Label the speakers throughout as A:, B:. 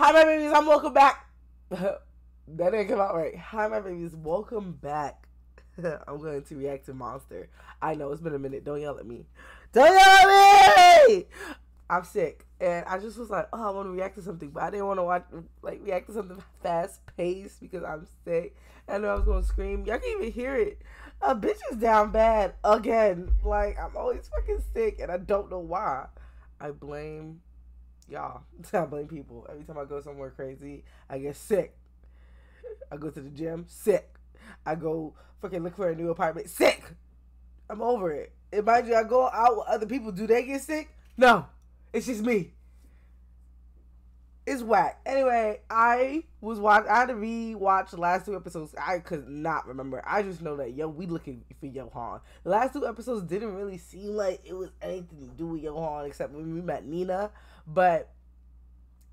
A: Hi, my babies. I'm welcome back. That didn't come out right. Hi, my babies. Welcome back. I'm going to react to Monster. I know it's been a minute. Don't yell at me. Don't yell at me! I'm sick. And I just was like, oh, I want to react to something. But I didn't want to react to something fast paced because I'm sick. I know I was going to scream. Y'all can even hear it. A bitch is down bad again. Like, I'm always fucking sick and I don't know why. I blame y'all. I blame people. Every time I go somewhere crazy, I get sick. I go to the gym, sick. I go fucking look for a new apartment, sick. I'm over it. And mind you, I go out with other people. Do they get sick? No. It's just me. It's whack. Anyway, I had to re-watch the last 2 episodes. I could not remember. I just know that we looking for Johan. The last 2 episodes didn't really seem like it was anything to do with Johan except when we met Nina. But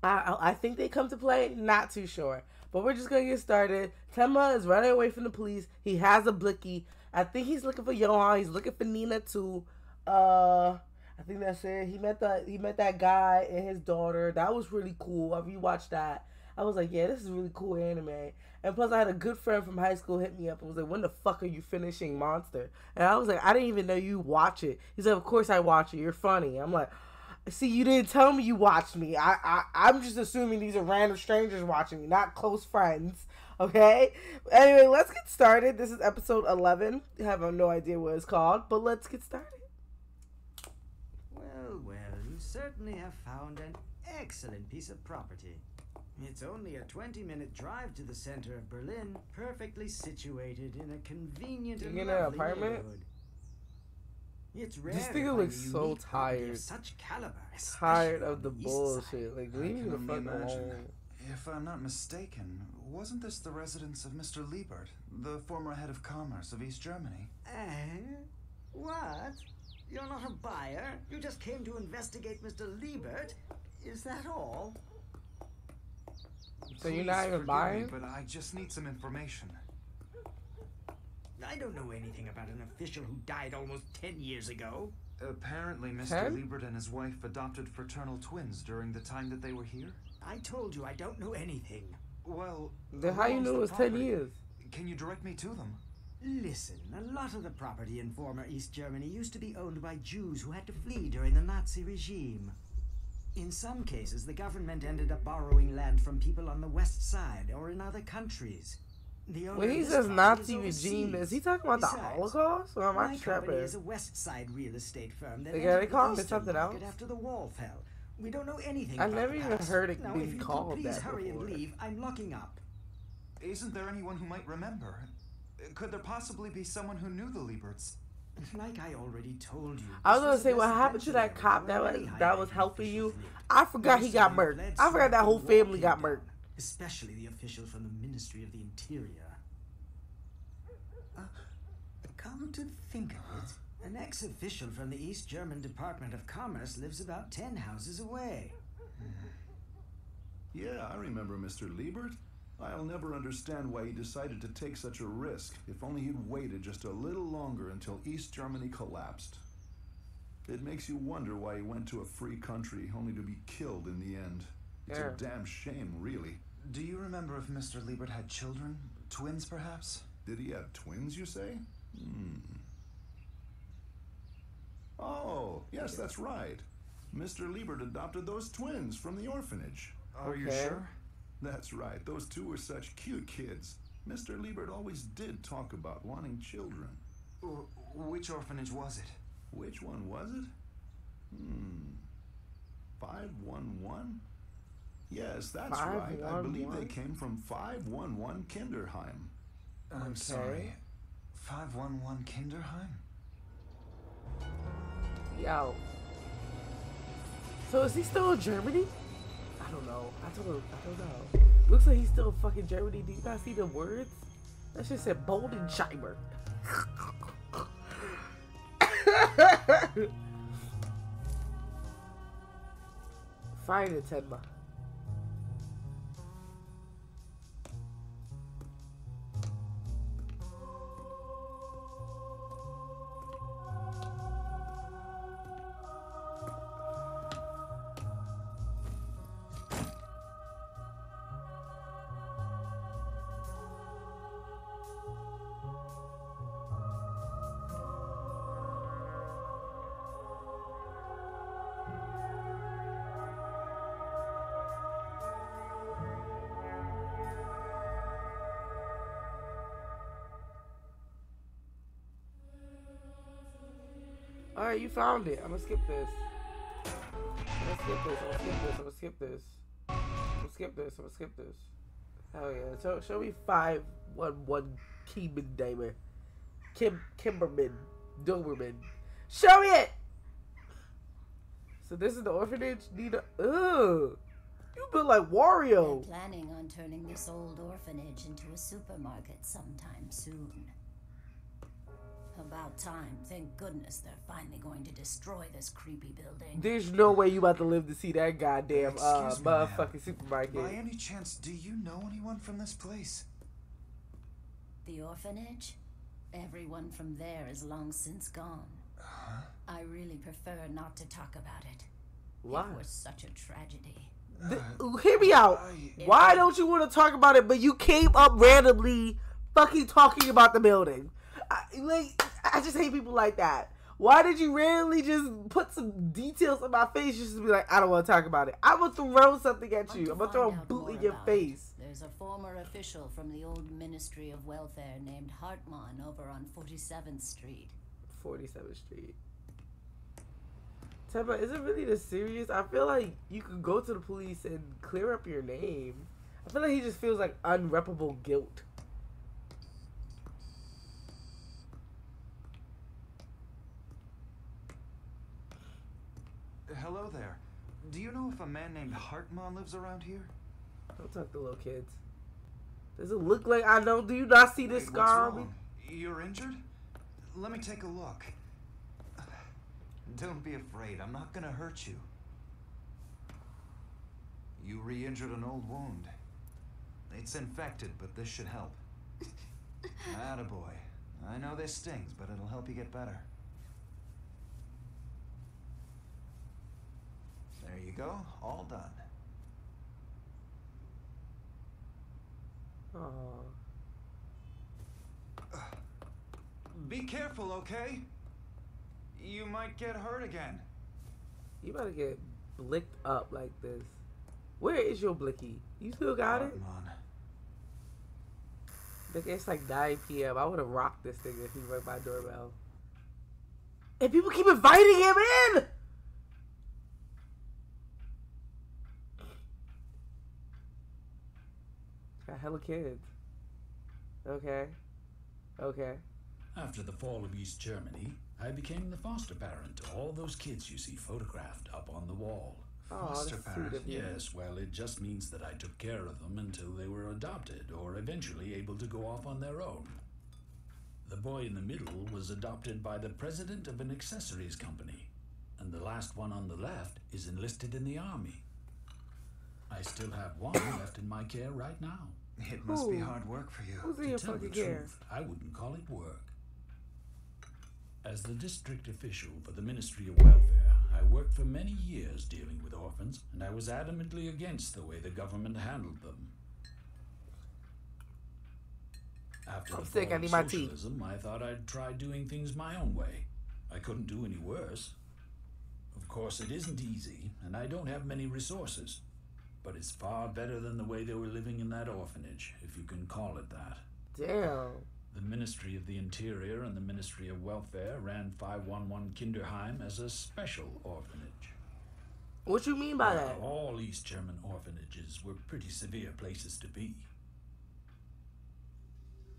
A: I think they come to play. Not too sure. But we're just gonna get started. Tema is running away from the police. He has a blicky. I think he's looking for Johan. He's looking for Nina too. I think that's it. He met that guy and his daughter. That was really cool. I rewatched that. I was like, yeah, this is really cool anime. And plus, I had a good friend from high school hit me up and was like, when the fuck are you finishing Monster? And I was like, I didn't even know you watch it. He's like, of course I watch it. You're funny. I'm like, see, you didn't tell me you watched me. I'm just assuming these are random strangers watching me, not close friends. Okay? Anyway, let's get started. This is episode 11. I have no idea what it's called, but let's get started.
B: Well, you certainly have found an excellent piece of property. It's only a 20-minute drive to the center of Berlin, perfectly situated in a convenient and lovely neighborhood. It's rare
A: this nigga looks so tired.
B: Such caliber,
A: tired of the bullshit. Like, leave me the fuck alone.
C: If I'm not mistaken, wasn't this the residence of Mr. Liebert, the former head of commerce of East Germany?
B: What? You're not a buyer? You just came to investigate Mr. Liebert? Is that all?
A: So you're not even buying?
C: But I just need some information.
B: I don't know anything about an official who died almost 10 years ago.
C: Apparently, Mr. Liebert and his wife adopted fraternal twins during the time that they were here.
B: I told you I don't know anything.
C: Well,
A: then how you knew it was 10 years?
C: Can you direct me to them?
B: Listen, a lot of the property in former East Germany used to be owned by Jews who had to flee during the Nazi regime. In some cases, the government ended up borrowing land from people on the west side or in other countries.
A: When he says Nazi regime, is he talking about the Holocaust? Or am I tripping?
B: My company is a West Side real estate firm that
A: they call it something else
B: after the wall fell. We don't know anything.
A: I never even heard it being called
B: please
A: that
B: hurry
A: before.
B: And leave. I'm locking up.
C: Isn't there anyone who might remember? Could there possibly be someone who knew the Lieberts?
B: Like I already told you.
A: I was gonna say what happened to that cop that was helping you. I forgot he got murked. I forgot that whole family got murked.
B: Especially the official from the Ministry of the Interior. Come to think of it, an ex-official from the East German Department of Commerce lives about 10 houses away.
D: Yeah, I remember Mr. Liebert. I'll never understand why he decided to take such a risk. If only he'd waited just a little longer until East Germany collapsed. It makes you wonder why he went to a free country only to be killed in the end. It's a damn shame, really.
C: Do you remember if Mr. Liebert had children? Twins, perhaps?
D: Did he have twins, you say? Oh, yes, that's right. Mr. Liebert adopted those twins from the orphanage.
C: Are you sure?
D: That's right. Those two were such cute kids. Mr. Liebert always did talk about wanting children.
C: Which orphanage was it?
D: Which one was it? 511? Yes, that's right. I believe they came from 511 Kinderheim.
C: I'm sorry. 511 Kinderheim?
A: Yo. So is he still in Germany? I don't know. I don't know. Looks like he's still in fucking Germany. Do you guys see the words? That shit said Boldensheimer. Fire the Tenma. Alright, you found it. I'm gonna skip this. I'm gonna skip this. I'm gonna skip this. I'm gonna skip this. I'm gonna skip this. Hell yeah. Show me 511 Keyman Damer. Kimberman. Doberman. Show me it! So this is the orphanage? Nina. Ugh. You built like Wario.
E: I'm planning on turning this old orphanage into a supermarket sometime soon. About time. Thank goodness they're finally going to destroy this creepy building.
A: There's no way you about to live to see that goddamn motherfucking
C: ma'am.
A: supermarket.
C: By any chance, do you know anyone from this place?
E: The orphanage? Everyone from there is long since gone.
C: Huh?
E: I really prefer not to talk about it.
A: Why?
E: It was such a tragedy.
A: Hear me out. Why don't you want to talk about it, but you came up randomly fucking talking about the building? I just hate people like that. Why did you randomly just put some details in my face just to be like, I don't want to talk about it? I'm going to throw something at you. I'm going to throw a boot in your face.
E: There's a former official from the old Ministry of Welfare named Hartman over on 47th Street.
A: 47th Street. Tempa, is it really this serious? I feel like you could go to the police and clear up your name. I feel like he just feels like unreparable guilt.
C: Hello there. Do you know if a man named Hartman lives around here?
A: Don't talk to little kids. Does it look like I know? Do you not see this scar on me?
C: You're injured? Let me take a look. Don't be afraid. I'm not gonna hurt you. You re-injured an old wound. It's infected, but this should help. Attaboy. I know this stings, but it'll help you get better. There you go. All done.
A: Oh.
C: Be careful, okay? You might get hurt again.
A: You better get blicked up like this. Where is your blicky? You still got it?
C: Come on.
A: Look, it's like 9 p.m. I would have rocked this thing if he rang my doorbell. And people keep inviting him in! Got hella kids. Okay. Okay.
F: After the fall of East Germany, I became the foster parent to all those kids you see photographed up on the wall.
C: Foster parent?
F: Yes, well, it just means that I took care of them until they were adopted or eventually able to go off on their own. The boy in the middle was adopted by the president of an accessories company, and the last one on the left is enlisted in the army. I still have one left in my care right now.
C: It must be hard work for you.
A: Who's in your
F: To tell the
A: fucking care?
F: truth, I wouldn't call it work. As the district official for the Ministry of Welfare, I worked for many years dealing with orphans, and I was adamantly against the way the government handled them. After
A: I'm
F: the
A: sick,
F: fall
A: I
F: of
A: need my tea.
F: socialism, I thought I'd try doing things my own way. I couldn't do any worse. Of course, it isn't easy, and I don't have many resources. But it's far better than the way they were living in that orphanage, if you can call it that.
A: Damn.
F: The Ministry of the Interior and the Ministry of Welfare ran 511 Kinderheim as a special orphanage.
A: What you mean by that?
F: All East German orphanages were pretty severe places to be.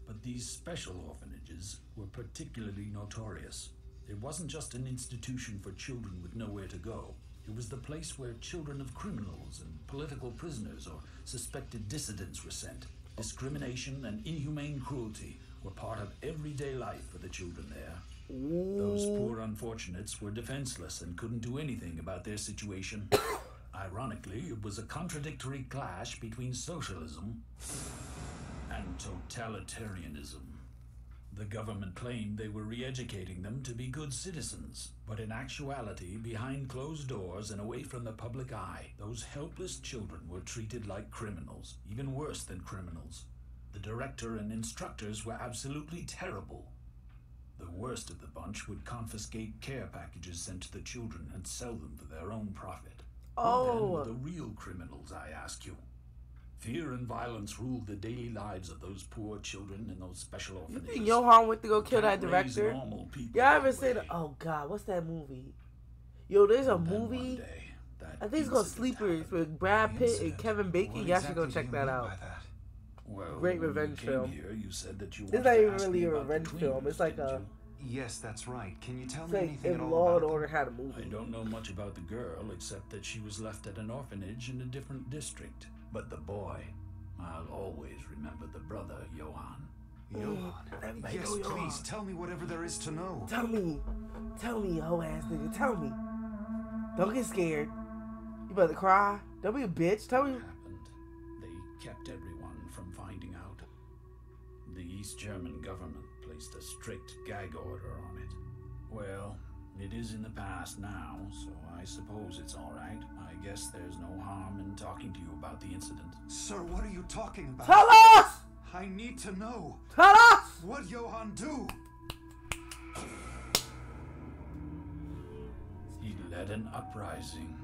F: But these special orphanages were particularly notorious. It wasn't just an institution for children with nowhere to go. It was the place where children of criminals and political prisoners or suspected dissidents were sent. Discrimination and inhumane cruelty were part of everyday life for the children there. Those poor unfortunates were defenseless and couldn't do anything about their situation. Ironically, it was a contradictory clash between socialism and totalitarianism. The government claimed they were re-educating them to be good citizens, but in actuality, behind closed doors and away from the public eye, those helpless children were treated like criminals, even worse than criminals. The director and instructors were absolutely terrible. The worst of the bunch would confiscate care packages sent to the children and sell them for their own profit. Who then were the real criminals, I ask you? Fear and violence ruled the daily lives of those poor children in those special
A: You
F: orphanages.
A: think Johan went to go kill that
F: Can't raise
A: director?
F: normal people
A: Y'all ever
F: that
A: seen?
F: way.
A: Oh God, what's that movie? Yo, there's a
F: And then one
A: movie.
F: day, that
A: I think it's called
F: incident
A: Sleepers
F: happened.
A: with Brad Pitt and
C: Incident?
A: Kevin Bacon.
C: What
A: Y'all should go
C: exactly
A: check
C: do you
A: that
C: mean
A: out.
C: by that?
F: Well,
A: Great
F: when you
A: revenge
F: came
A: film.
F: Here, you said that you
A: It's
F: wanted
A: not
F: to
A: even
F: ask
A: really
F: me
A: a
F: about the
A: revenge film.
F: twins,
A: It's like
F: didn't
A: a.
F: you?
C: Yes, that's right. Can you tell
A: It's
C: me
A: like
C: anything
A: if
C: at all
A: Law and
C: about
A: Order
C: them?
A: had a
F: I
A: movie.
F: don't know much about the girl, except that she was left at an orphanage in a different district. But the boy, I'll always remember the brother, Johan.
C: Johan.
A: Everybody
C: Yes,
A: know Johan.
C: please, tell me whatever there is to know.
A: Tell me, hoe ass nigga. Tell me. Don't get scared. You about to cry? Don't be a bitch. Tell me.
F: What happened? They kept everyone from finding out. The East German government placed a strict gag order on it. Well, it is in the past now, so I suppose it's all right. I guess there's no harm in talking to you about the incident.
C: Sir, what are you talking about?
A: Tell us.
C: I need to know.
A: Tell us.
C: What Johan do?
F: He led an uprising.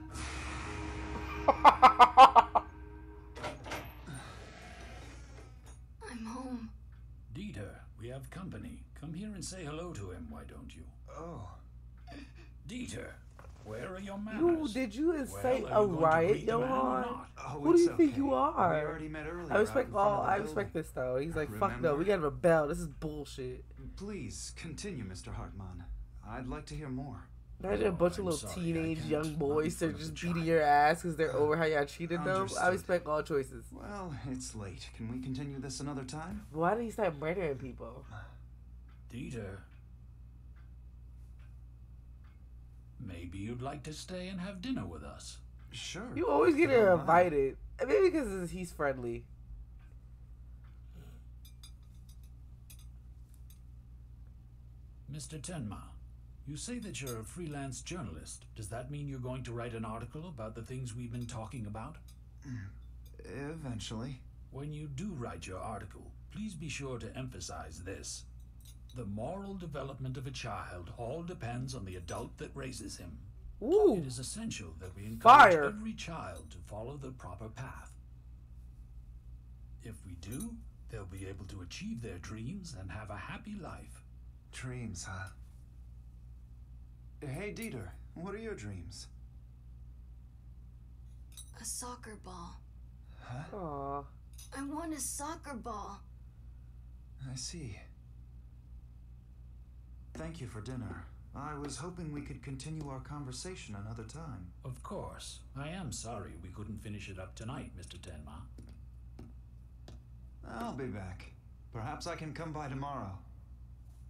G: I'm home.
F: Dieter, we have company. Come here and say hello to him, why don't you?
C: Oh.
F: Dieter, where are your manners?
A: Did you incite
F: Well,
A: a a
F: are you going to
A: riot,
F: greet the man or
A: Johan?
F: not?
C: Oh,
A: Who do you
C: it's
A: think
C: okay.
A: you are?
C: We already met earlier.
A: I respect
C: out in front
A: all.
C: of the
A: I respect
C: building.
A: this though. He's like, fuck no,
C: Remember?
A: we gotta rebel. This is bullshit.
C: Please continue, Mr. Hartmann. I'd like to hear more.
A: Imagine a bunch of
F: I'm
A: little
F: sorry, I
A: teenage
F: can't.
A: young
F: Not in
A: boys that
F: front of
A: just
F: a
A: beating
F: child.
A: your ass because they're over how y'all cheated them. I
C: Understood.
A: respect all choices.
C: Well, it's late. Can we continue this another time?
A: Why did he start murdering people?
F: Dieter, maybe you'd like to stay and have dinner with us.
C: Sure.
A: You always get
C: If you don't mind.
A: invited. Maybe because he's friendly.
F: Mr. Tenma, you say that you're a freelance journalist. Does that mean you're going to write an article about the things we've been talking about?
C: Eventually.
F: When you do write your article, please be sure to emphasize this. The moral development of a child all depends on the adult that raises him.
A: Ooh.
F: It is essential that we encourage
A: Fire.
F: every child to follow the proper path. If we do, they'll be able to achieve their dreams and have a happy life.
C: Dreams, huh? Hey, Dieter, what are your dreams?
G: A soccer ball.
C: Huh?
A: Aw.
G: I want a soccer ball.
C: I see. Thank you for dinner. I was hoping we could continue our conversation another time.
F: Of course. I am sorry we couldn't finish it up tonight, Mr. Tenma.
C: I'll be back. Perhaps I can come by tomorrow.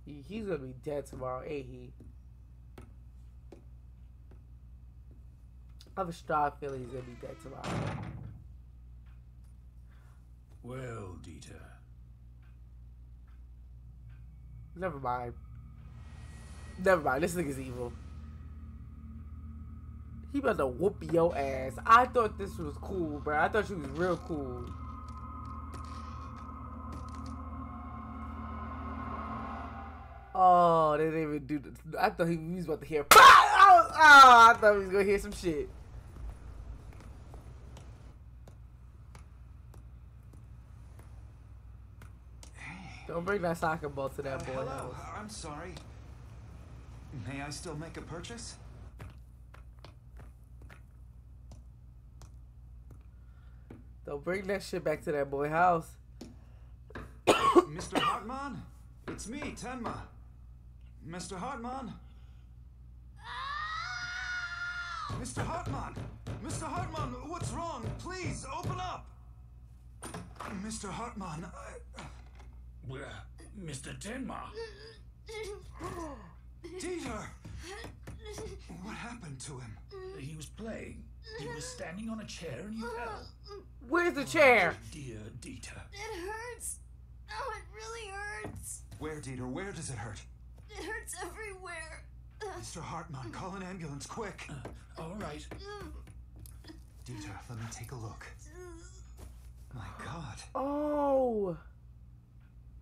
A: He's gonna be dead tomorrow, ain't he? I have a strong feeling he's gonna be dead tomorrow.
F: Well, Dieter.
A: Never mind. Never mind. This nigga's evil. He about to whoop your ass. I thought this was cool, bro. I thought she was real cool. Oh, they didn't even do this. I thought he was about to hear. I thought he was gonna hear some shit. Don't bring that soccer ball to that boy
C: Hello,
A: house.
C: I'm sorry. May I still make a purchase?
A: Don't bring that shit back to that boy house.
C: Mr. Hartmann? It's me, Tenma. Mr. Hartmann? Mr. Hartmann! Mr. Hartmann, what's wrong? Please, open up! Mr. Hartmann,
F: Mr. Tenma.
C: Dieter! What happened to him?
F: He was playing. He was standing on a chair and he fell.
A: Where's the chair?
F: Dear Dieter.
G: It hurts. Oh, it really hurts.
C: Where, Dieter? Where does it hurt?
G: It hurts everywhere.
C: Mr. Hartmann, call an ambulance, quick!
F: All right.
C: Dieter, let me take a look. My God,
A: Oh,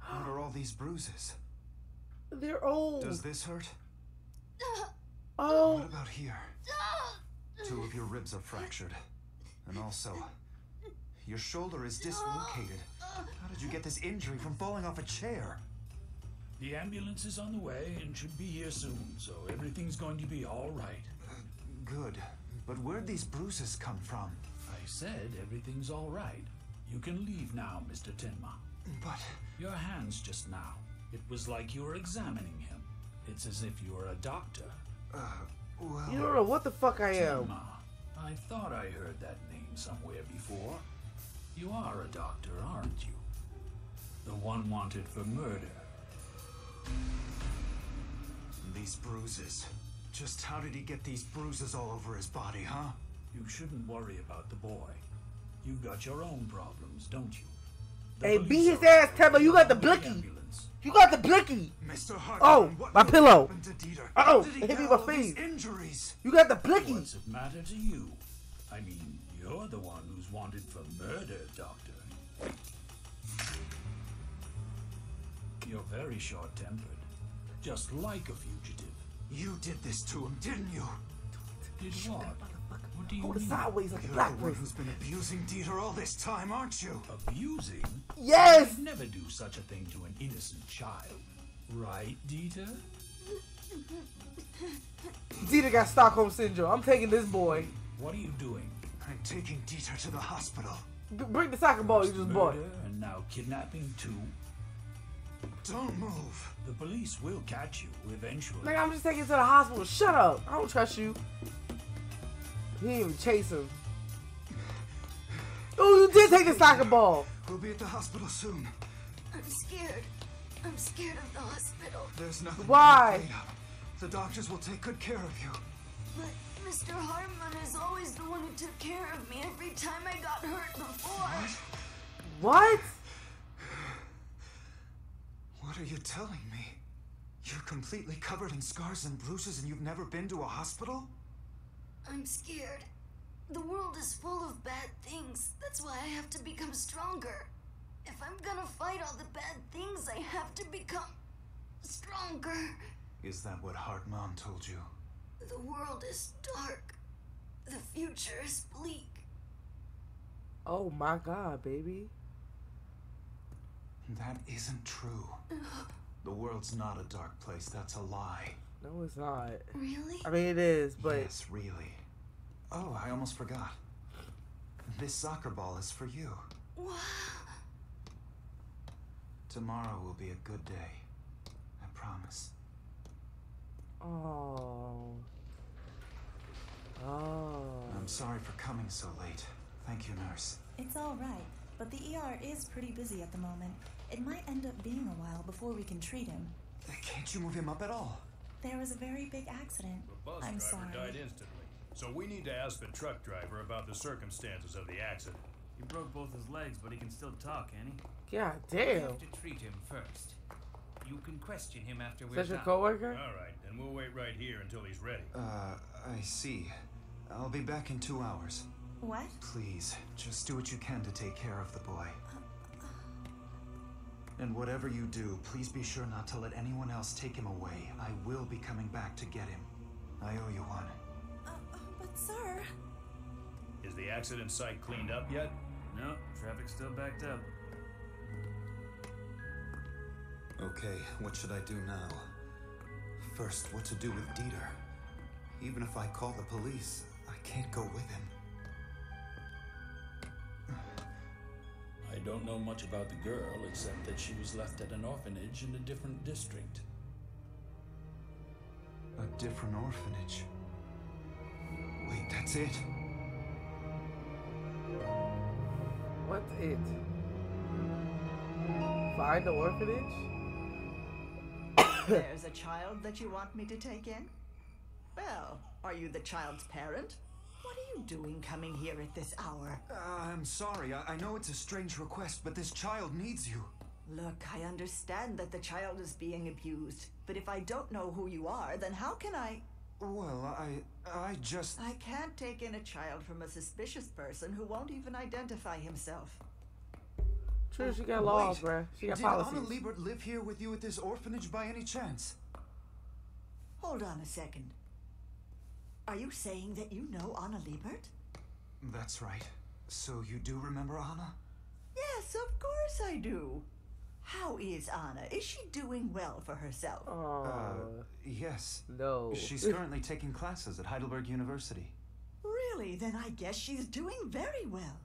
C: what are all these bruises?
A: they're old.
C: Does this hurt?
A: Oh,
C: What about here? 2 of your ribs are fractured. And also, Your shoulder is dislocated. How did you get this injury from falling off a chair?
F: The ambulance is on the way and should be here soon, so everything's going to be all right.
C: Good. But where'd these bruises come from?
F: I said everything's all right. You can leave now, Mr. Tenma.
C: But...
F: Your hands just now. It was like you were examining him. It's as if you were a doctor.
C: Well...
A: You don't know what the fuck I am.
F: Tenma. I thought I heard that name somewhere before. You are a doctor, aren't you? The one wanted for murder.
C: These bruises. Just how did he get these bruises all over his body, huh?
F: You shouldn't worry about the boy. You've got your own problems, don't you?
A: Hey, beat his ass, Temba. You got the blicky. You got the blicky.
C: Mr. Hartman,
A: Oh, my pillow.
C: Dieter?
A: Oh,
C: Did he
A: it hit me
C: get
A: in my
C: all these
A: face.
C: Injuries?
A: You got the blicky.
F: What's it matter to you? I mean, you're the one who's wanted for murder, Doctor. You're very short-tempered. Just like a fugitive.
C: You did this to him, didn't you?
F: Did what? What do you
A: Hold it
F: mean?
A: sideways like a
C: You're
A: black
C: the one
A: person.
C: who's been abusing Dieter all this time, aren't you?
F: Abusing?
A: Yes.
F: I'd never do such a thing to an innocent child. Right, Dieter?
A: Dieter got Stockholm Syndrome. I'm taking this boy.
F: What are you doing?
C: I'm taking Dieter to the hospital.
A: Bring the soccer ball you just bought.
F: Murder and now kidnapping too?
C: Don't move.
F: The police will catch you eventually.
A: Nigga, I'm just taking him to the hospital. Shut up. I don't trust you. He didn't even chase him. Oh, you did take the soccer ball.
C: We'll be at the hospital soon.
G: I'm scared. I'm scared of the hospital.
C: There's nothing
A: Why?
C: to be afraid of. The doctors will take good care of you.
G: But Mr. Hartman is always the one who took care of me every time I got hurt before.
A: What?
C: What are you telling me? You're completely covered in scars and bruises and you've never been to a hospital?
G: I'm scared. The world is full of bad things. That's why I have to become stronger. If I'm gonna fight all the bad things, I have to become stronger.
C: Is that what Heart Mom told you?
G: The world is dark. The future is bleak.
A: Oh my God, baby.
C: That isn't true. The world's not a dark place. That's a lie.
A: No, it's not.
G: Really?
A: I mean, it is, but
C: Yes, really. Oh, I almost forgot. This soccer ball is for you.
G: Wow.
C: Tomorrow will be a good day. I promise.
A: oh, oh.
C: I'm sorry for coming so late. Thank you, nurse.
H: It's all right, but the ER is pretty busy at the moment. It might end up being a while before we can treat him.
C: Can't you move him up at all?
H: There was a very big accident.
I: The bus
H: I'm
I: driver
H: sorry.
I: died instantly, so we need to ask the truck driver about the circumstances of the accident.
J: He broke both his legs, but he can still talk, can he?
A: God
J: We
A: damn.
J: have to treat him first. You can question him after we're
A: Is that your
J: done.
A: coworker?
I: All right, then we'll wait right here until he's ready.
C: I see. I'll be back in 2 hours.
H: What?
C: Please, just do what you can to take care of the boy. And whatever you do, please be sure not to let anyone else take him away. I will be coming back to get him. I owe you one.
H: But sir...
I: Is the accident site cleaned up yet?
J: No, traffic's still backed up.
C: Okay, what should I do now? First, what to do with Dieter? Even if I call the police, I can't go with him.
F: I don't know much about the girl, except that she was left at an orphanage in a different district.
C: A different orphanage. Wait, that's it?
A: What's it? Find the orphanage?
K: There's a child that you want me to take in? Well, are you the child's parent? What are you doing coming here at this hour?
C: I'm sorry. I know it's a strange request, but this child needs you.
K: Look, I understand that the child is being abused, but if I don't know who you are, then how can I...
C: Well, I just...
K: I can't take in a child from a suspicious person who won't even identify himself.
A: True, she got laws,
C: Wait,
A: bruh. She got
C: did
A: policies.
C: Anna Liebert live here with you at this orphanage by any chance?
K: Hold on a second. Are you saying that you know Anna Liebert?
C: That's right. So you do remember Anna?
K: Yes, of course I do. How is Anna? Is she doing well for herself?
C: Yes.
A: No.
C: She's currently taking classes at Heidelberg University.
K: Really? Then I guess she's doing very well.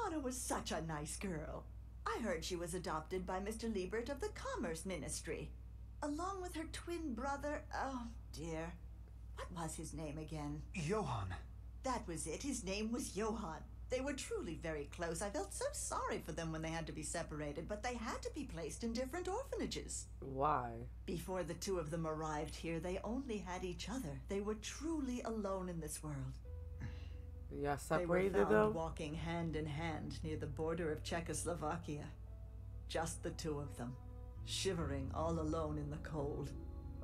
K: Anna was such a nice girl. I heard she was adopted by Mr. Liebert of the Commerce Ministry, along with her twin brother. Oh, dear. What was his name again?
C: Johann.
K: That was it. His name was Johann. They were truly very close. I felt so sorry for them when they had to be separated, but they had to be placed in different orphanages.
A: Why?
K: Before the two of them arrived here, they only had each other. They were truly alone in this world.
A: Yeah, separated
K: they were found
A: though?
K: walking hand in hand near the border of Czechoslovakia. Just the two of them, shivering all alone in the cold.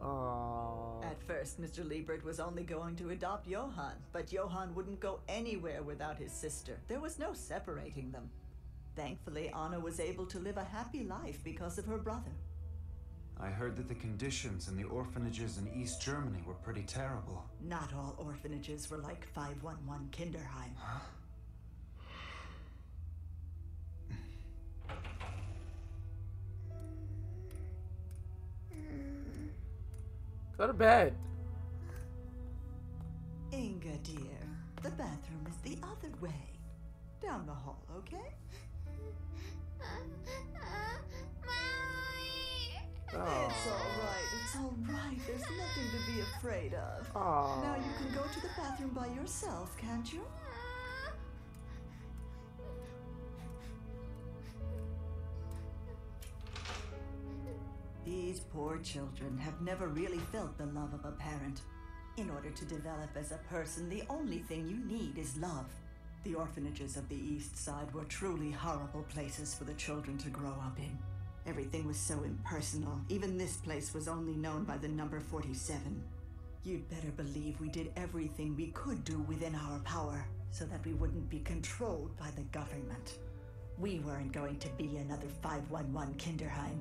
A: Aww.
K: At first, Mr. Liebert was only going to adopt Johann, but Johann wouldn't go anywhere without his sister. There was no separating them. Thankfully, Anna was able to live a happy life because of her brother.
C: I heard that the conditions in the orphanages in East Germany were pretty terrible.
K: Not all orphanages were like 511 Kinderheim.
C: Huh?
A: Go to bed.
K: Inga, dear, the bathroom is the other way. Down the hall, okay?
A: Oh.
K: It's all right. There's nothing to be afraid of.
A: Aww.
K: Now you can go to the bathroom by yourself, can't you? These poor children have never really felt the love of a parent. In order to develop as a person, the only thing you need is love. The orphanages of the East Side were truly horrible places for the children to grow up in. Everything was so impersonal. Even this place was only known by the number 47. You'd better believe we did everything we could do within our power so that we wouldn't be controlled by the government. We weren't going to be another 511 Kinderheim.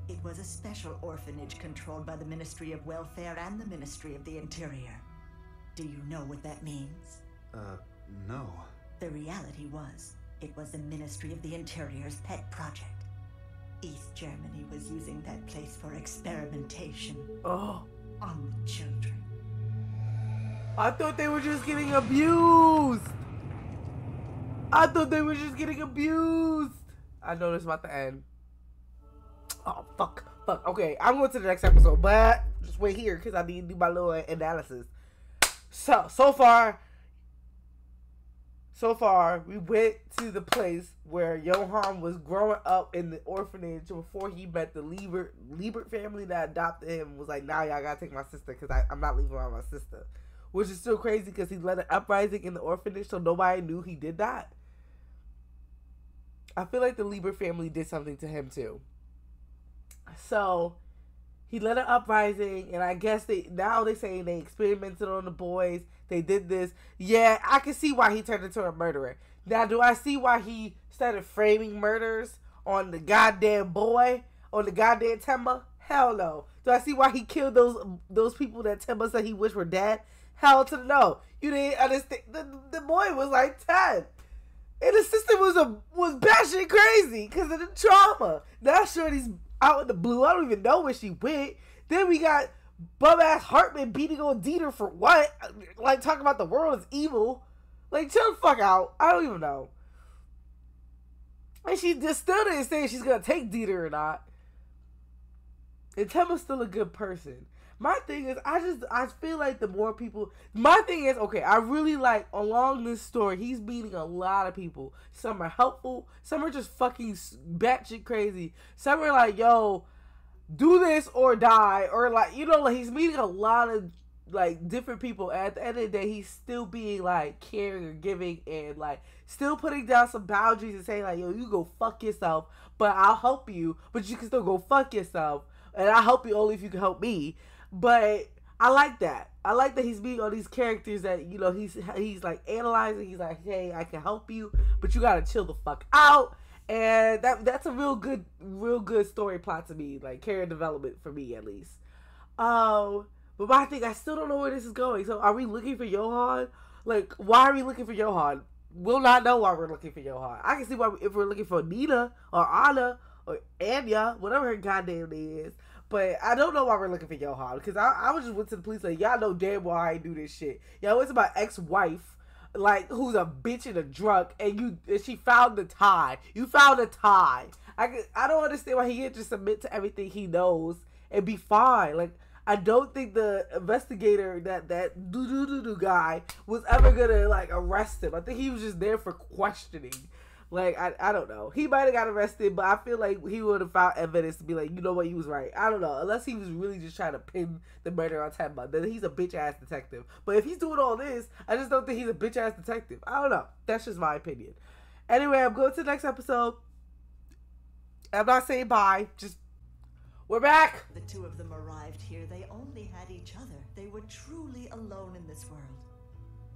K: It was a special orphanage controlled by the Ministry of Welfare and the Ministry of the Interior. Do you know what that means?
C: No.
K: The reality was, it was the Ministry of the Interior's pet project. East Germany was using that place for experimentation.
A: Oh.
K: On the children.
A: I thought they were just getting abused. I know this is about to end. Oh, fuck. Okay, I'm going to the next episode, but just wait here because I need to do my little analysis. So far, we went to the place where Johann was growing up in the orphanage before he met the Liebert family that adopted him. Was like, now y'all gotta take my sister because I'm not leaving without my sister. Which is still crazy because he led an uprising in the orphanage so nobody knew he did that. I feel like the Liebert family did something to him too. So he led an uprising, and I guess they saying they experimented on the boys. They did this. Yeah, I can see why he turned into a murderer. Now, do I see why he started framing murders on the goddamn boy, on the goddamn Temba? Hell no. Do I see why he killed those people that Temba said he wished were dead? Hell to the no. You didn't understand. The boy was like 10. And his sister was batshit crazy because of the trauma. Now Shorty's out in the blue. I don't even know where she went. Then we got bum-ass Hartman beating on Dieter for what? Like, talking about the world is evil. Like, chill the fuck out. I don't even know. And she just still didn't say if she's gonna take Dieter or not. And Temba's still a good person. My thing is, I feel like the more people... My thing is, okay, I really like, along this story, he's meeting a lot of people. Some are helpful. Some are just fucking batshit crazy. Some are like, yo, do this or die. Or like, you know, like he's meeting a lot of, like, different people. At the end of the day, he's still being, like, caring or giving and, like, still putting down some boundaries and saying, like, yo, you go fuck yourself, but I'll help you. But you can still go fuck yourself. And I'll help you only if you can help me. But I like that. I like that he's meeting all these characters that, you know, he's like analyzing. He's like, hey, I can help you, but you gotta chill the fuck out. And that's a real good story plot to me, like character development for me at least. But my thing, I still don't know where this is going. So are we looking for Johann? Like, why are we looking for Johann? will not know why we're looking for Johan. I can see why if we're looking for Nina or Anna or Anya, whatever her goddamn name is. But I don't know why we're looking for Johan. Because I was just went to the police like, y'all know damn well I ain't do this shit. Y'all, it's my ex-wife, like, who's a bitch and a drunk, and she found the tie. You found a tie. I don't understand why he can't just submit to everything he knows and be fine. Like, I don't think the investigator, that guy, was ever gonna, like, arrest him. I think he was just there for questioning. Like, I don't know. He might have got arrested, but I feel like he would have found evidence to be like, you know what, he was right. I don't know. Unless he was really just trying to pin the murder on Tenma. Then he's a bitch-ass detective. But if he's doing all this, I just don't think he's a bitch-ass detective. I don't know. That's just my opinion. Anyway, I'm going to the next episode. I'm not saying bye. Just, we're back.
K: The two of them arrived here. They only had each other. They were truly alone in this world.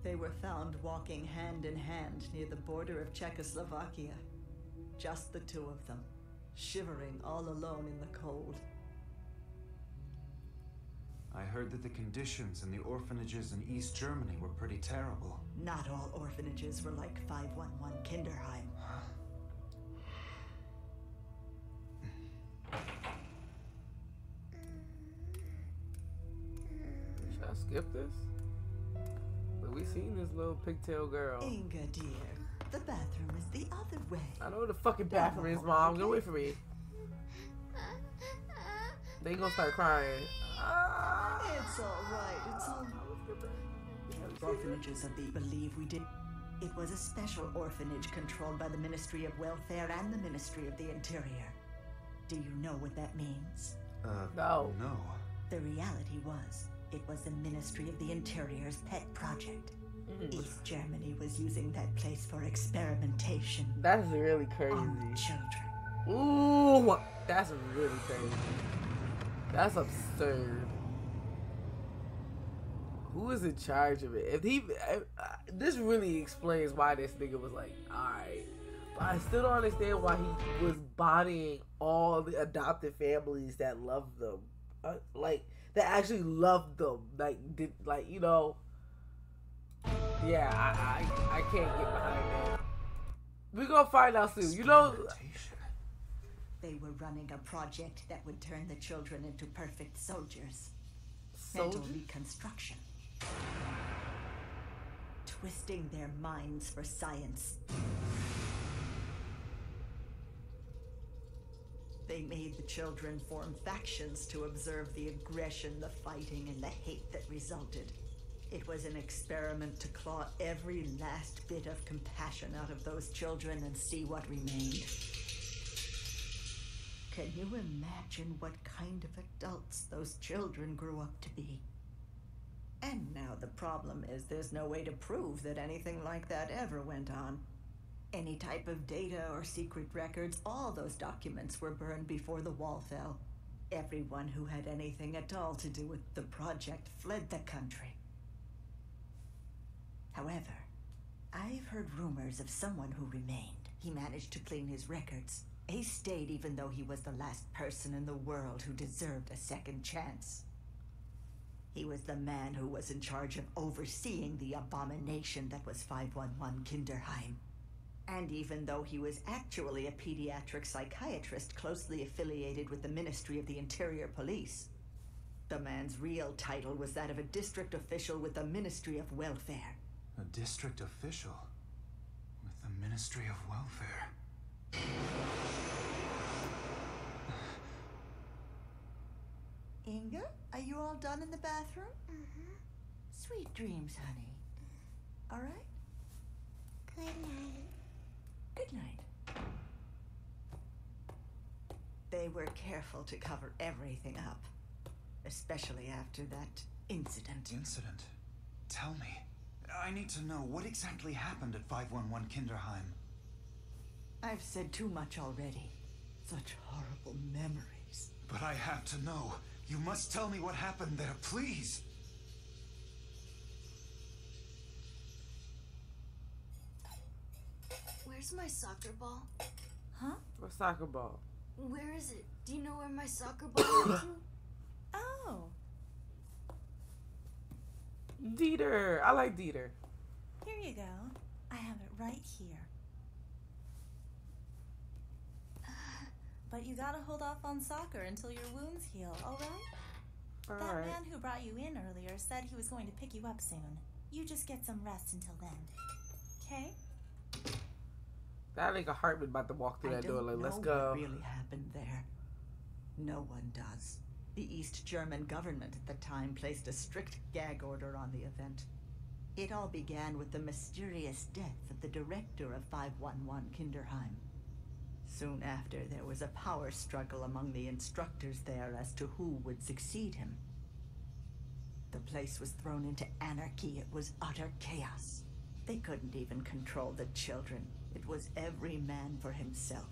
K: They were found walking hand in hand near the border of Czechoslovakia. Just the two of them, shivering all alone in the cold.
C: I heard that the conditions in the orphanages in East Germany were pretty terrible.
K: Not all orphanages were like 511 Kinderheim.
A: Should I skip this? We seen this little pigtail girl.
K: Inga, dear, the bathroom is the other way.
A: I know where the fucking bathroom is, Mom. Go away from me. They gonna start crying.
K: It's all right. It's all right. Orphanages of the believe we did. It was a special orphanage controlled by the Ministry of Welfare and the Ministry of the Interior. Do you know what that means?
A: No.
C: No.
K: The reality was, it was the Ministry of the Interior's pet project. East Germany was using that place for experimentation.
A: That's really crazy.
K: On children.
A: Ooh, that's really crazy. That's absurd. Who is in charge of it? If he, this really explains why this nigga was like, alright. But I still don't understand why he was bodying all the adopted families that loved them. Like, that actually loved them. Like, did, like, you know. Yeah, I can't get behind that. We're gonna find out soon. You know.
K: They were running a project that would turn the children into perfect soldiers.
A: Soldiers?
K: Mental reconstruction. Twisting their minds for science. They made the children form factions to observe the aggression, the fighting, and the hate that resulted. It was an experiment to claw every last bit of compassion out of those children and see what remained. Can you imagine what kind of adults those children grew up to be? And now the problem is there's no way to prove that anything like that ever went on. Any type of data or secret records, all those documents were burned before the wall fell. Everyone who had anything at all to do with the project fled the country. However, I've heard rumors of someone who remained. He managed to clean his records. He stayed even though he was the last person in the world who deserved a second chance. He was the man who was in charge of overseeing the abomination that was 511 Kinderheim. And even though he was actually a pediatric psychiatrist closely affiliated with the Ministry of the Interior Police, the man's real title was that of a district official with the Ministry of Welfare.
C: A district official with the Ministry of Welfare.
K: Inga, are you all done in the bathroom?
G: Mm-hmm.
K: Sweet dreams, honey. All right?
G: Good night.
K: Good night. They were careful to cover everything up, especially after that incident.
C: Incident? Tell me. I need to know what exactly happened at 511 Kinderheim.
K: I've said too much already. Such horrible memories.
C: But I have to know. You must tell me what happened there, please.
G: Where's my soccer ball?
K: Huh?
A: What soccer ball?
G: Where is it? Do you know where my soccer ball went to?
H: Oh.
A: Dieter. I like Dieter.
H: Here you go. I have it right here. But you gotta hold off on soccer until your wounds heal, alright? That man who brought you in earlier said he was going to pick you up soon. You just get some rest until then. Okay?
A: That nigga Hartman about to walk through that door like, let's go.
K: What really happened there? No one does. The East German government at the time placed a strict gag order on the event. It all began with the mysterious death of the director of 511 Kinderheim. Soon after, there was a power struggle among the instructors there as to who would succeed him. The place was thrown into anarchy. It was utter chaos. They couldn't even control the children. It was every man for himself.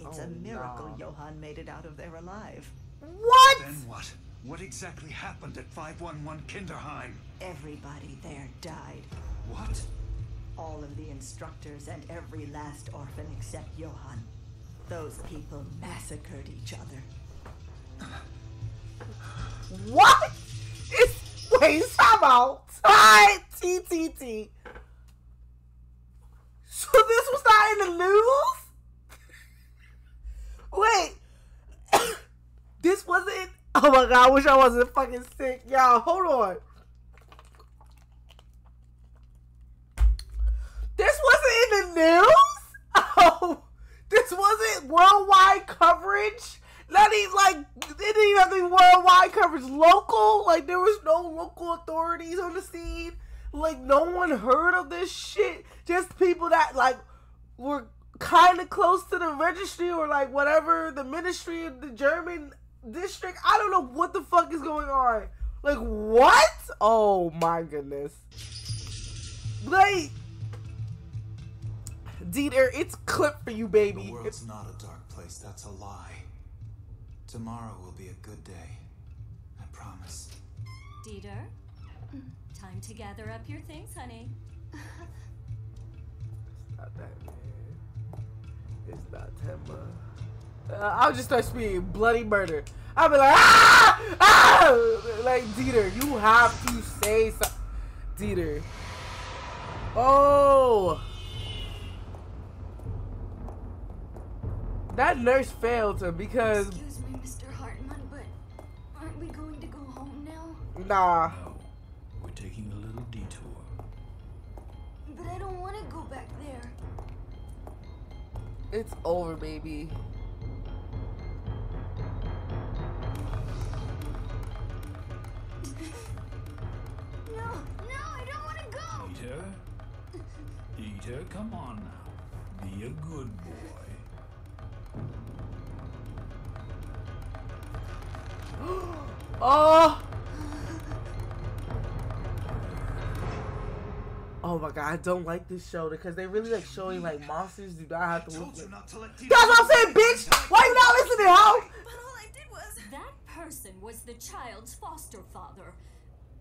K: It's a miracle Johann made it out of there alive.
A: What?
C: Then what? What exactly happened at 511 Kinderheim?
K: Everybody there died.
C: What?
K: All of the instructors and every last orphan except Johann. Those people massacred each other.
A: What? Wait, time out. Alright, TTT. So this was not in the news? Wait. This wasn't. Oh my god, I wish I wasn't fucking sick. Y'all, hold on. This wasn't in the news? Oh, this wasn't worldwide coverage? Not even like, it didn't even have to be worldwide coverage. Local? Like, there was no local authorities on the scene. Like, no one heard of this shit. Just people that, like, were kind of close to the registry or, like, whatever, the ministry of the German district. I don't know what the fuck is going on. Like, what? Oh, my goodness. Like, Dieter, it's clipped for you, baby.
C: The world's not a dark place. That's a lie. Tomorrow will be a good day. I promise.
E: Dieter, time to gather up your things, honey.
A: It's not that, man. It's not that, I'll just start screaming bloody murder. I'll be like, ah! Ah! Like, Dieter, you have to say something. Dieter. Oh! That nurse failed him because...
G: Excuse me, Mr. Hartman, but aren't we going to go home now?
A: Nah.
F: No, we're taking a little detour.
G: But I don't want to go back there.
A: It's over, baby.
G: No, I don't want to go.
F: Dieter, come on now. Be a good boy.
A: Oh! Oh my god, I don't like this show because they really like showing like monsters do not have to look like... That's what I'm saying, bitch! Why you not listening, how?
E: But all I did was... That person was the child's foster father.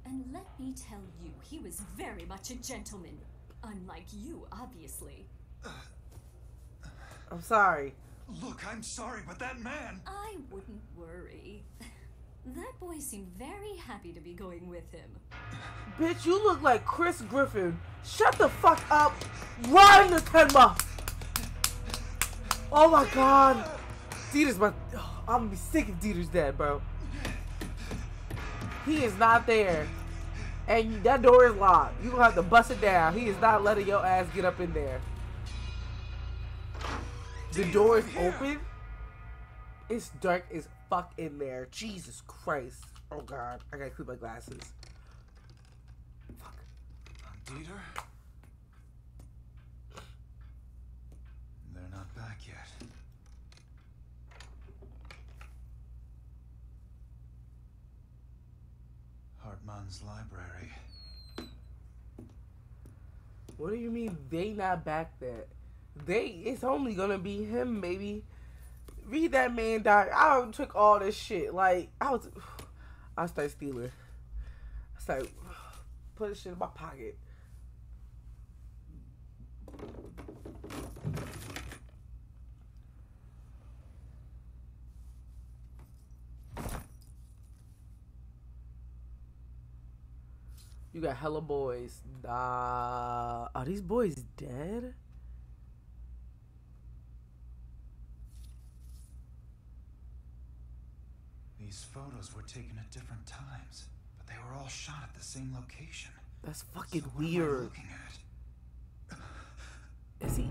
E: And let me tell you, he was very much a gentleman. Unlike you, obviously.
A: I'm sorry.
C: Look, I'm sorry, but that man...
E: I wouldn't worry. That boy seemed very happy to be going with him.
A: Bitch, you look like Chris Griffin. Shut the fuck up. Run the Tenma. Oh my god. Dieter's my... Oh, I'm gonna be sick if Dieter's dead, bro. He is not there. And that door is locked. You gonna have to bust it down. He is not letting your ass get up in there. The door is open. It's dark as fuck in there. Jesus Christ. Oh god. I gotta clean my glasses. Fuck.
C: Dieter? They're not back yet. Hartmann's library.
A: What do you mean they not back there? It's only gonna be him, baby. Read that man died. I took all this shit. Like, I started stealing. I started putting shit in my pocket. You got hella boys. Are these boys dead?
C: These photos were taken at different times, but they were all shot at the same location.
A: That's fucking
C: So what am I
A: weird.
C: looking at?
A: Is he?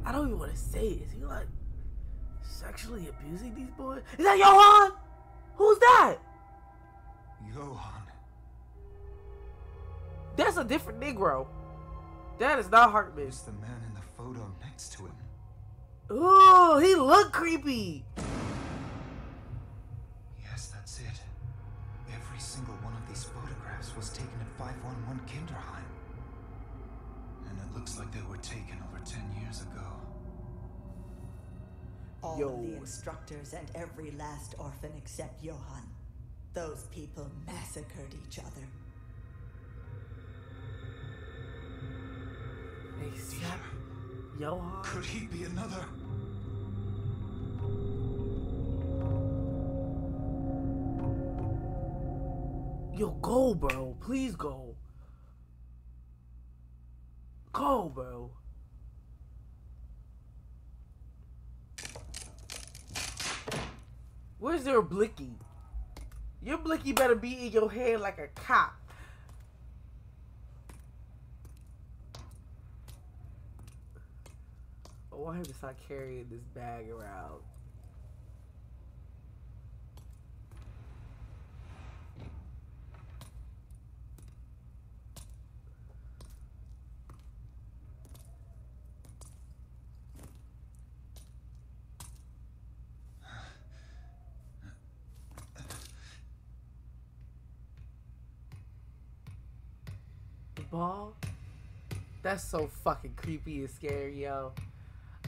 A: I don't even want to say it. Is he like sexually abusing these boys? Is that Johan? Who's that?
C: Johan.
A: That's a different Negro. That is not Hartman.
C: It's the man in the photo next to him.
A: Ooh, he look creepy.
C: Yes, that's it. Every single one of these photographs was taken at 511 Kinderheim. And it looks like they were taken over 10 years ago.
K: All of the instructors and every last orphan except Johan. Those people massacred each other.
A: Except Johan.
C: Could he be another?
A: Yo, go, bro. Please go. Go, bro. Where's your blicky? Your blicky better be in your hand like a cop. I want him to start carrying this bag around. The ball? That's so fucking creepy and scary, yo.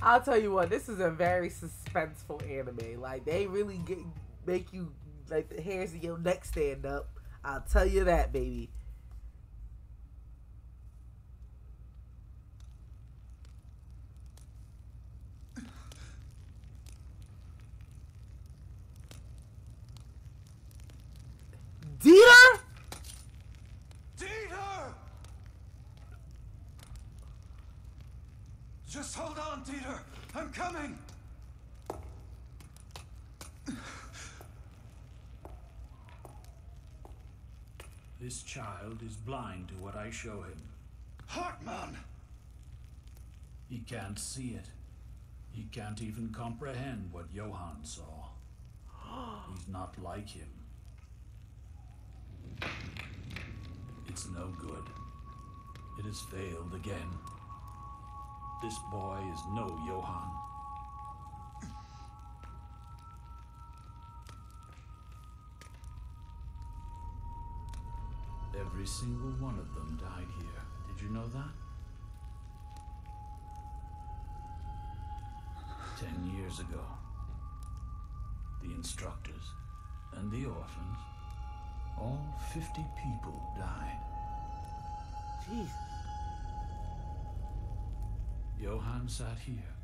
A: I'll tell you what, this is a very suspenseful anime. Like, they really make you, like, the hairs in your neck stand up. I'll tell you that, baby. Dieter?
C: Dieter! Just hold on, Dieter. I'm coming.
F: This child is blind to what I show him.
C: Hartman!
F: He can't see it. He can't even comprehend what Johan saw. He's not like him. It's no good. It has failed again. This boy is no Johan. Every single one of them died here. Did you know that? 10 years ago. The instructors and the orphans, all 50 people died.
A: Jesus.
F: Johan sat here,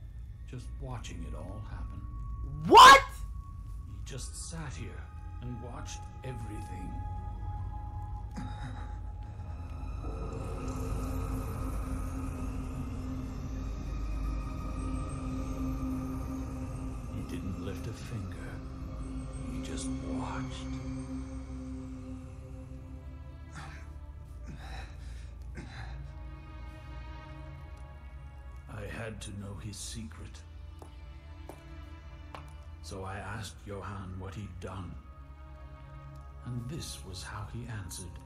F: just watching it all happen.
A: What?
F: He just sat here and watched everything. He didn't lift a finger. He just watched. I had to know his secret. So I asked Johan what he'd done. And this was how he answered.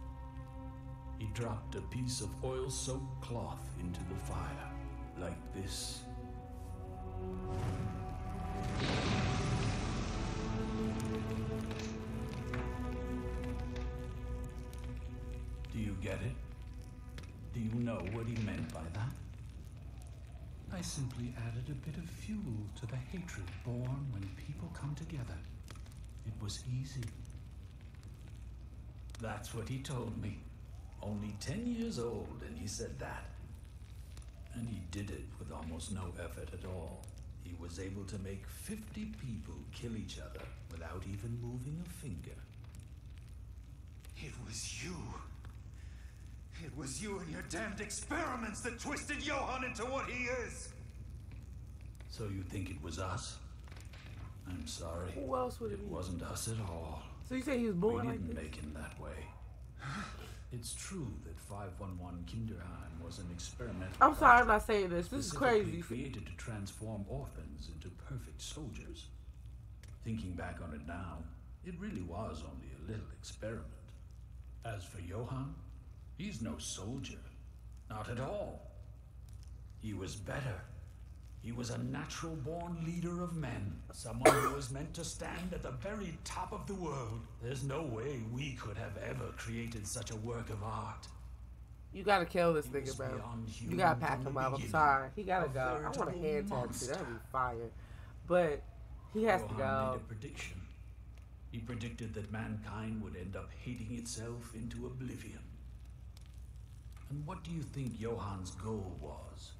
F: He dropped a piece of oil-soaked cloth into the fire, like this. Do you get it? Do you know what he meant by that? I simply added a bit of fuel to the hatred born when people come together. It was easy. That's what he told me. Only 10 years old, and he said that. And he did it with almost no effort at all. He was able to make 50 people kill each other without even moving a finger.
C: It was you. It was you and your damned experiments that twisted Johan into what he is.
F: So you think it was us? I'm sorry.
A: Who else would it be?
F: It wasn't us at all.
A: So you say he was born
F: We
A: like
F: didn't
A: this?
F: make him that way. It's true that 511 Kinderheim was an experiment.
A: I'm sorry I'm not saying this. This is crazy.
F: Created to transform orphans into perfect soldiers. Thinking back on it now, it really was only a little experiment. As for Johann, he's no soldier. Not at all. He was better. He was a natural-born leader of men. Someone who was meant to stand at the very top of the world. There's no way we could have ever created such a work of art.
A: You gotta kill this nigga, bro. You gotta pack him up. I'm sorry. He gotta go. I want a hand tattoo. That'd be fire. But he has to go.
F: Made a prediction. He predicted that mankind would end up hating itself into oblivion. And what do you think Johann's goal was?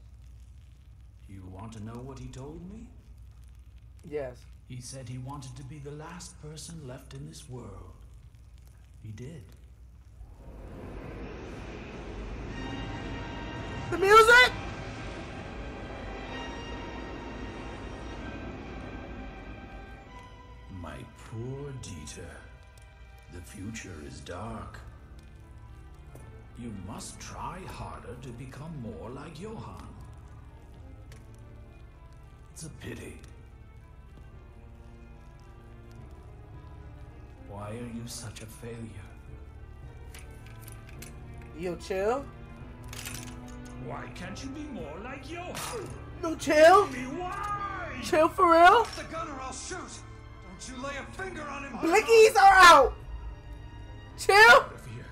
F: You want to know what he told me?
A: Yes.
F: He said he wanted to be the last person left in this world. He did.
A: The music?
F: My poor Dieter. The future is dark. You must try harder to become more like Johann. It's a pity. Why are you such a failure?
A: Yo, chill.
F: Why can't you be more like Johann?
A: No, chill.
F: Why?
A: Chill for real.
C: Drop the gun or I'll shoot. Don't you lay a finger on him.
A: Blickies are out. Chill.
F: Out of here.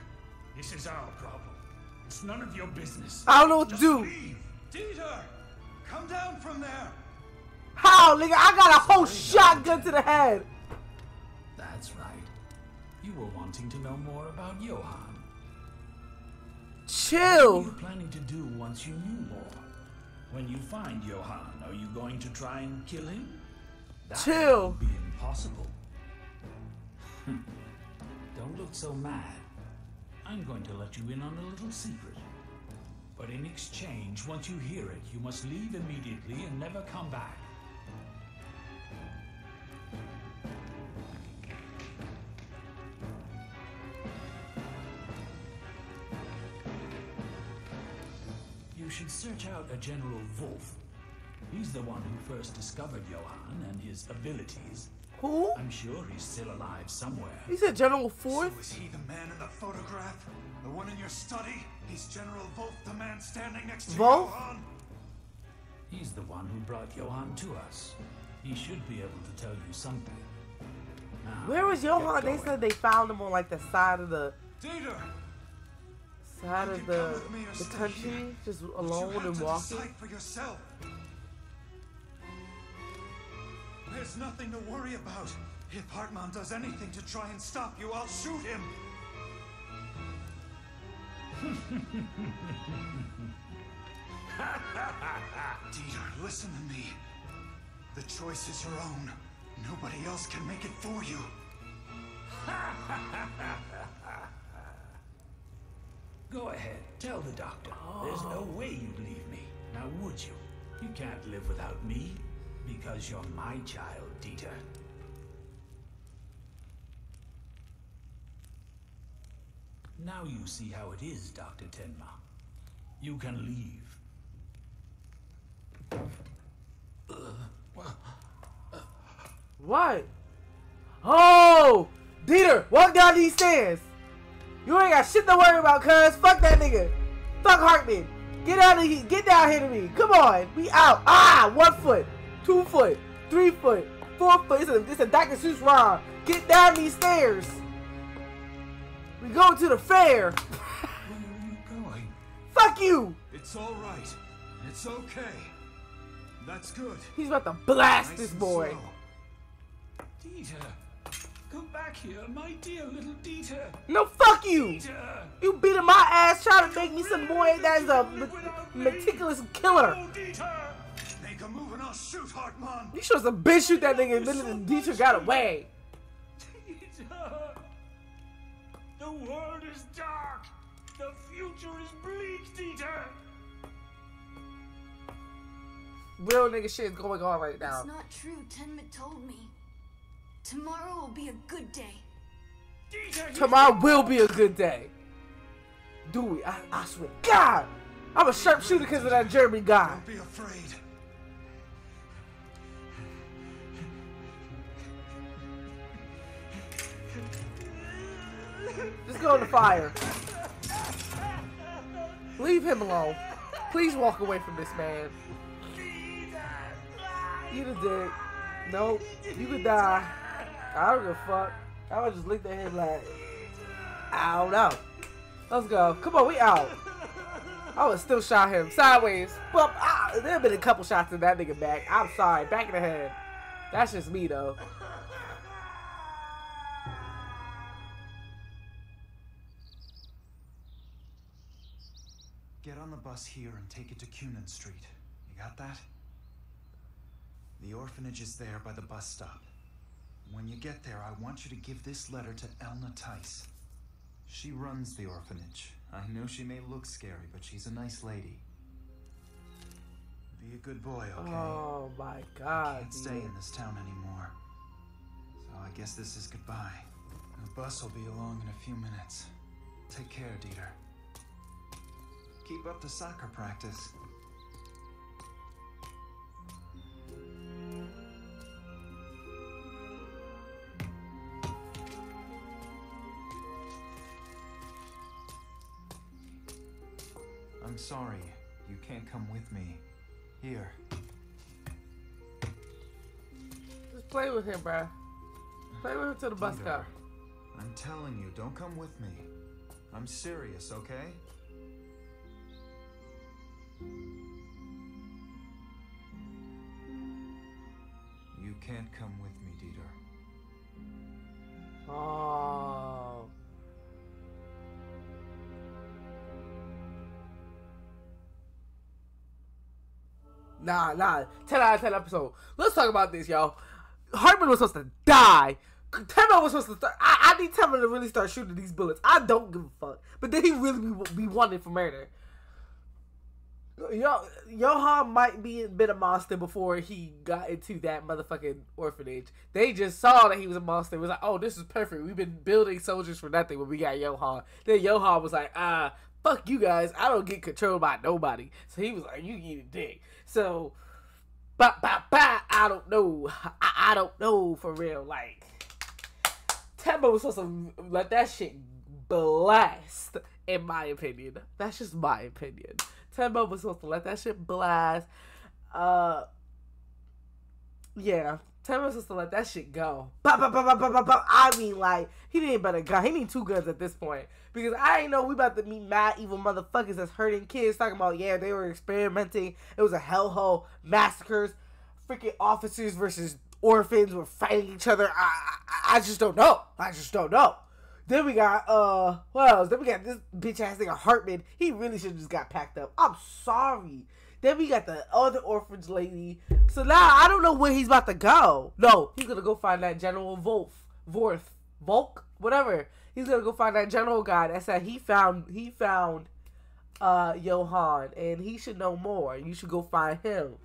F: This is our problem. It's none of your business.
A: I don't know what to do.
C: Leave. Dieter, come down from there.
A: How, nigga? I got a whole shotgun to the head.
F: That's right. You were wanting to know more about Johann.
A: Chill.
F: What are you planning to do once you knew more? When you find Johann, are you going to try and kill him? That
A: Chill.
F: would be impossible. Don't look so mad. I'm going to let you in on a little secret. But in exchange, once you hear it, you must leave immediately and never come back. You should search out a General Wolf. He's the one who first discovered Johann and his abilities.
A: Who?
F: I'm sure he's still alive somewhere.
A: He said General Ford?
C: So is he the man in the photograph? The one in your study? He's General Wolf, the man standing next to
A: Wolf?
C: Johann?
F: He's the one who brought Johann to us. He should be able to tell you something. Now,
A: Where was Johann? They said they found him on like the side of the
C: Dieter!
A: the country, just alone and walking.
C: Decide for yourself. There's nothing to worry about. If Hartmann does anything to try and stop you, I'll shoot him. Dieter, listen to me. The choice is your own. Nobody else can make it for you.
F: Go ahead, tell the doctor. There's no way you'd leave me. Now would you? You can't live without me, because you're my child, Dieter. Now you see how it is, Dr. Tenma. You can leave.
A: What? Oh! Dieter, walk down these stairs. You ain't got shit to worry about, cuz. Fuck that nigga. Fuck Hartman. Get out of here. Get down here to me. Come on. We out. Ah! 1 foot. 2 foot. 3 foot. 4 foot. It's a Dr. Seuss rhyme. Get down these stairs. We going to the fair.
F: Where are you going?
A: Fuck you.
C: It's all right. It's okay. That's good.
A: He's about to blast
C: Nice
A: this
C: and
A: boy.
C: slow.
F: Dieter! Come back here, my dear little Dieter!
A: No, fuck you.
F: Dieter!
A: You beating my ass trying to make me some boy that's a meticulous killer.
F: Oh, Dieter!
C: Make a move and I'll shoot Hartmann.
A: You sure some bitch shoot that nigga and then Dieter got away.
F: Dieter! The world is dark! The future is bleak, Dieter!
A: Real nigga shit is going on right now.
G: It's not true. Tenma told me. Tomorrow will be a good day.
A: Tomorrow will be a good day. Dewey, I swear to God, I'm a sharpshooter because of that Jeremy guy.
C: Don't be afraid.
A: Just go in the fire. Leave him alone. Please walk away from this man. You the dick. Nope. You could die. I don't give a fuck. I would just look at him like, I don't know. Let's go. Come on, we out. I would still shot him sideways. But there have been a couple shots in that nigga back. I'm sorry. Back in the head. That's just me, though.
C: Get on the bus here and take it to Cunin Street. You got that? The orphanage is there by the bus stop. When you get there, I want you to give this letter to Elna Tice. She runs the orphanage. I know she may look scary, but she's a nice lady. Be a good boy, okay?
A: Oh my God.
C: I can't stay in this town anymore. So I guess this is goodbye. The bus will be along in a few minutes. Take care, Dieter. Keep up the soccer practice. I'm sorry, you can't come with me. Here.
A: Just play with him, bruh. Play with him till the bus
C: Dieter,
A: comes.
C: I'm telling you, don't come with me. I'm serious, okay? You can't come with me, Dieter.
A: Oh. Nah. 10 out of 10 episode. Let's talk about this, y'all. Hartman was supposed to die. Temmo was supposed to start. I need Temmo to really start shooting these bullets. I don't give a fuck. But then he really be wanted for murder. Johan might be been a monster before he got into that motherfucking orphanage. They just saw that he was a monster. It was like, oh, this is perfect. We've been building soldiers for nothing when we got Johan. Then Johan was like, fuck you guys. I don't get controlled by nobody. So he was like, you eat a dick. So, I don't know. I don't know for real. Like, Tembo was supposed to let that shit blast, in my opinion. That's just my opinion. Tembo was supposed to let that shit blast. Yeah. Tembo was supposed to let that shit go. I mean, like, he didn't better gun. He need 2 guns at this point. Because I ain't know we about to meet mad evil motherfuckers that's hurting kids. Talking about, yeah, they were experimenting. It was a hellhole. Massacres. Freaking officers versus orphans were fighting each other. I just don't know. Then we got, what else? Then we got this bitch ass nigga Hartman. He really should have just got packed up. I'm sorry. Then we got the other orphanage lady. So now I don't know where he's about to go. No, he's gonna go find that General Volk, whatever. He's gonna go find that general guy that said he found Johan, and he should know more. You should go find him.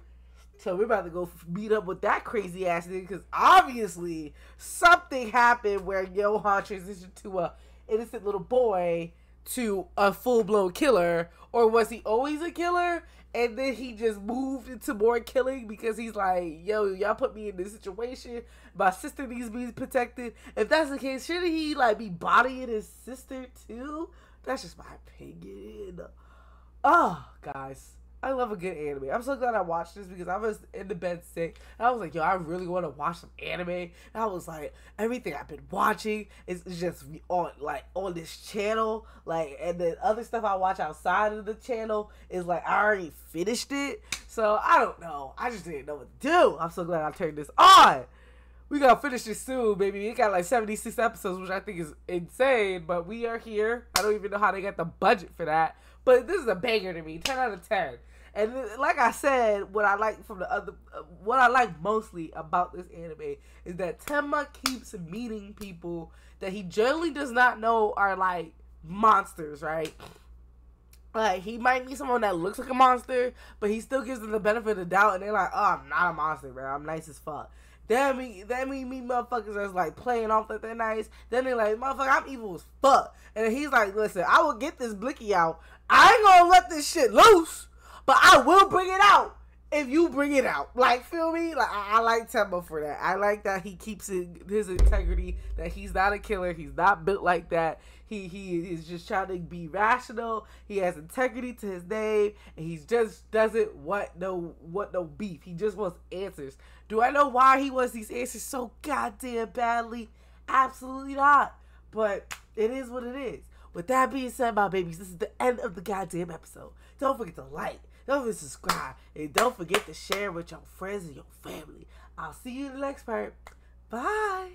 A: So we're about to go meet up with that crazy ass nigga, because obviously something happened where Johan transitioned to a innocent little boy to a full-blown killer. Or was he always a killer and then he just moved into more killing because he's like, yo, y'all put me in this situation, my sister needs to be protected? If that's the case, shouldn't he like be bodying his sister too? That's just my opinion. Oh, guys, I love a good anime. I'm so glad I watched this because I was in the bed sick. And I was like, yo, I really want to watch some anime. And I was like, everything I've been watching is just on this channel. Like, and the other stuff I watch outside of the channel is like, I already finished it. So, I don't know. I just didn't know what to do. I'm so glad I turned this on. We gotta finish this soon, baby. It got like 76 episodes, which I think is insane. But we are here. I don't even know how they got the budget for that. But this is a banger to me. 10 out of 10. And like I said, what I like mostly about this anime is that Tenma keeps meeting people that he generally does not know are like monsters, right? Like, he might meet someone that looks like a monster, but he still gives them the benefit of the doubt, and they're like, oh, I'm not a monster, bro. I'm nice as fuck. Then we meet motherfuckers that's like playing off that they're nice. Then they're like, motherfucker, I'm evil as fuck. And then he's like, listen, I will get this blicky out. I ain't gonna let this shit loose, but I will bring it out if you bring it out. Like, feel me? Like, I like Tembo for that. I like that he keeps his integrity, that he's not a killer. He's not built like that. He is just trying to be rational. He has integrity to his name, and he just doesn't want no beef. He just wants answers. Do I know why he wants these answers so goddamn badly? Absolutely not. But it is what it is. With that being said, my babies, this is the end of the goddamn episode. Don't forget to like, don't forget to subscribe, and don't forget to share with your friends and your family. I'll see you in the next part. Bye.